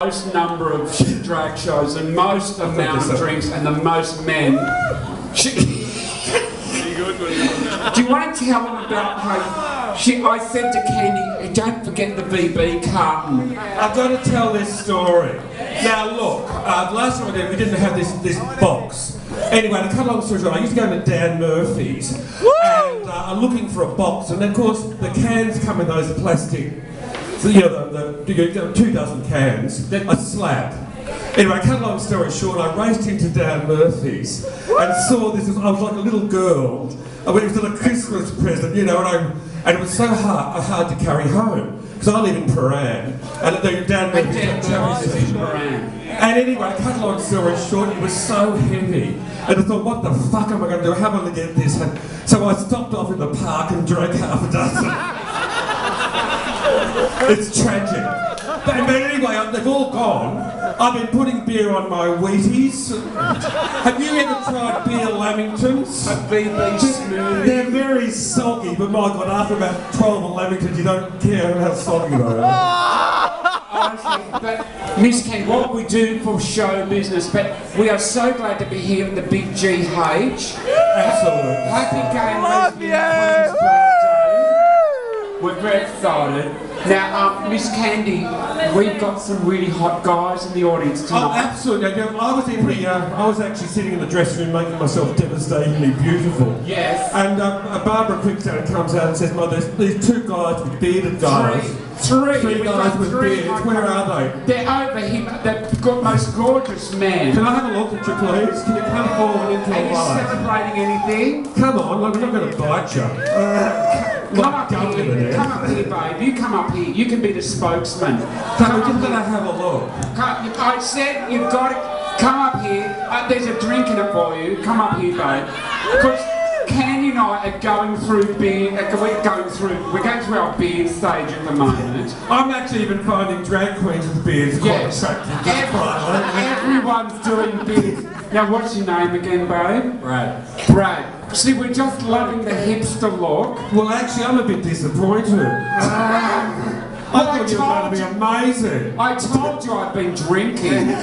Most number of drag shows and most amount of drinks and the most men. Do you want to tell them about how I said to Candy, don't forget the BB carton. I've got to tell this story. Now look, last time we didn't have this box. Anyway, to cut a long story short, I used to go to Dan Murphy's and I'm looking for a box, and of course the cans come in those plastic. So you know, you get 2 dozen cans, a slab. Anyway, cut a long story short, I raced into Dan Murphy's and saw this. I was like a little girl. I went to a Christmas present, you know, and it was so hard to carry home because I live in Paran, and the Dan Murphy's in Paran. And anyway, cut a long story short, it was so heavy, and I thought, what the fuck am I going to do? How am I going to get this? So I stopped off in the park and drank half a dozen. It's tragic. But anyway, they've all gone. I've been putting beer on my Wheaties. Have you ever tried beer Lamingtons? A BB smoothie. They're very soggy, but my God, after about 12 Lamingtons, you don't care how soggy they are. Honestly, but Miss Ken, what we do for show business, but we are so glad to be here at the Big GH. Absolutely. Happy Gay Lesbian Queen's birthday. We're very excited. Now, Miss Candy, we've got some really hot guys in the audience tonight. Oh, absolutely. I was actually sitting in the dressing room making myself devastatingly beautiful. Yes. And Barbara quicksand comes out and says, "Well, there's these 2 guys with bearded guys. Three guys with beards. Where are they?" They're over here. The most gorgeous man. Can I have a look at you, please? Can you come forward into Are the you light? celebrating anything? Come on, I'm not going to bite you. Come up here, babe. You come up here. You can be the spokesman. We're just going to have a look. I said you've got to come up here. There's a drink in it for you. Come up here, babe. Because Candy and I are going through beer. We're going through our beard stage at the moment. I'm actually even finding drag queens with beards quite attractive. Everyone's doing beards. Now, what's your name again, babe? Brad. Brad. See, we're just loving the hipster look. Well, actually, I'm a bit disappointed. I thought you were going to be amazing. I told you I've been drinking.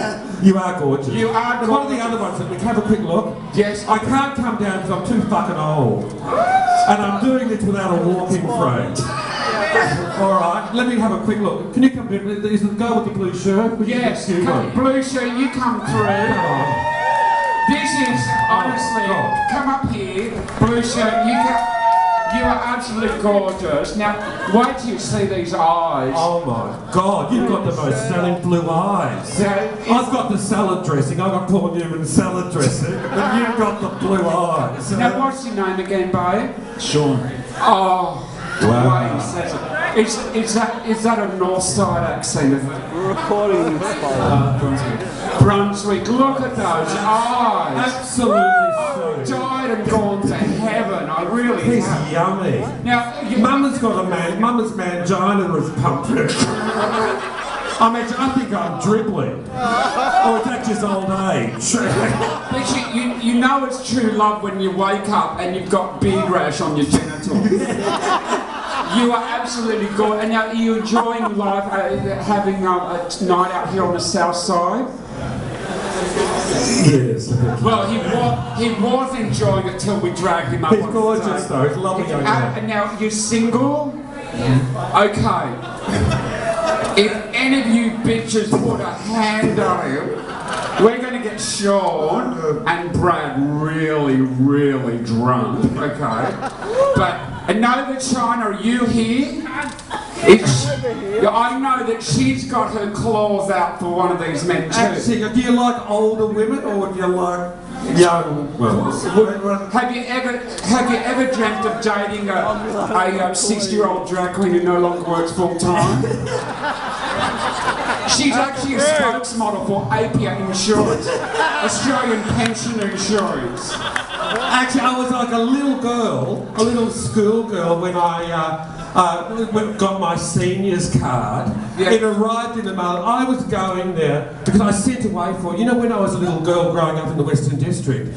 You are gorgeous. You are gorgeous. One of the other ones, we can have a quick look. Yes. I can't come down because I'm too fucking old. And I'm doing this without a walking frame. Alright, let me have a quick look. Can you come in? Is the guy with the blue shirt? Yes, blue shirt, you come through. This is, honestly, come up here, blue shirt, you are absolutely gorgeous. Now, wait till you see these eyes. Oh my God, you've got the most stunning blue eyes. I've got the salad dressing, I've got Paul Newman's salad dressing, and you've got the blue eyes. Now, what's your name again, babe? Sean. Oh, wow. Is that a North Side accent, is it? We're recording Brunswick. Brunswick, look at those eyes. Absolutely I've died and gone to heaven, I really He's have. yummy. Now, Mama's got Mama's mangina is pumping. I think I'm dribbling. Or is that just old age? But you know it's true love when you wake up and you've got beard rash on your genitals. You are absolutely good. And now, are you enjoying life, having a night out here on the south side? Yes. Well, he was enjoying it till we dragged him up. He's gorgeous though, he's lovely young man. And now, you're single? Yeah. Okay. If any of you bitches put a hand on him, we're going to get Sean and Brad really, really drunk, okay? But, and know that China, are you here? I know that she's got her claws out for one of these men too. Actually, do you like older women or do you like young women? Have you ever dreamt of dating a 60-year-old drag queen who no longer works full time? She's actually a spokesmodel for APA Insurance, Australian Pension Insurance. Actually, I was like a little schoolgirl when I got my seniors card. Yeah. It arrived in the mail. I was going there because I sent away for, you know, when I was a little girl growing up in the Western District,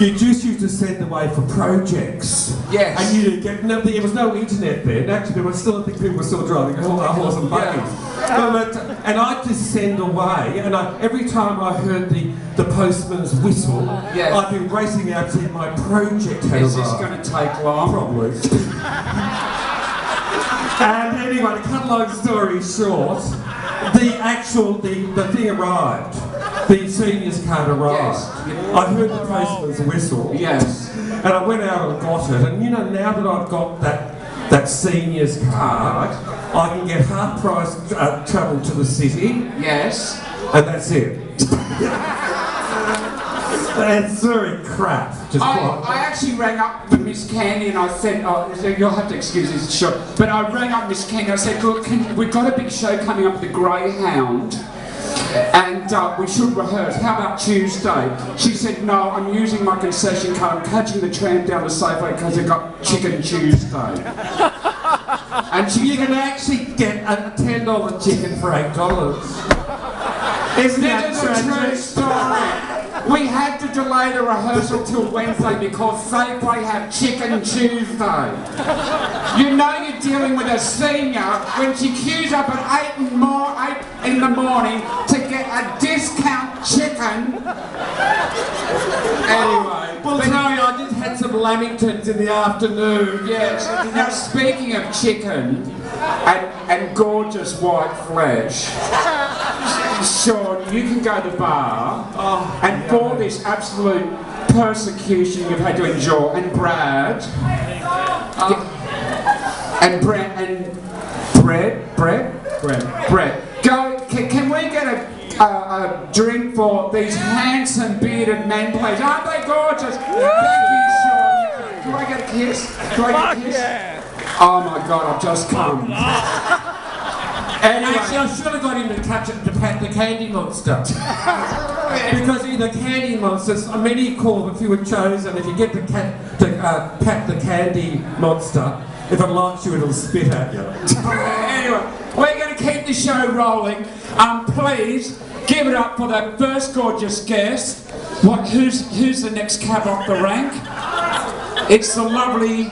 you just used to send away for projects. Yes. And you get, no, there was no internet then. Actually, there was still, I think people were still driving a horse and buggies. And I'd just send away, and every time I heard the postman's whistle, yes. I'd be racing out to my project had Is this going to take long? Probably. And anyway, to cut a long story short, the thing arrived. The seniors card arrived. Yes. I heard the postman's whistle. Yes. And I went out and got it. And you know, now that I've got that seniors card, I can get half price travel to the city. Yes. And that's it. That's very crap. I actually rang up Miss Candy and I said, you'll have to excuse this short, but I rang up Miss Candy and I said, look, we've got a big show coming up at the Greyhound and we should rehearse. How about Tuesday? She said, no, I'm using my concession card. I'm catching the tram down to Safeway because they've got Chicken Tuesday. And you can actually get a $10 chicken for $8. Isn't that true story? We had to delay the rehearsal till Wednesday because Safeway have Chicken Tuesday. You know you're dealing with a senior when she queues up at 8 in the morning to get a discount chicken. Anyway. Well, Tony, I just had some lamingtons in the afternoon. Yes. Now, speaking of chicken and gorgeous white flesh, Sean, you can go to the bar and for this absolute persecution you've had to endure, and Brad, and Brett, go. Can we get a drink for these handsome bearded men, please? Aren't they gorgeous? Thank you, Sean. Do I get a kiss? Yeah. Oh my God, I've just come. Anyway. Actually, I should have got him to pat the candy monster. Because in the candy monsters, many call them if you were chosen, if you get the pat the candy monster, if it likes you, it'll spit at you. Anyway, we're going to keep the show rolling. Please give it up for the first gorgeous guest. Who's the next cab off the rank? It's the lovely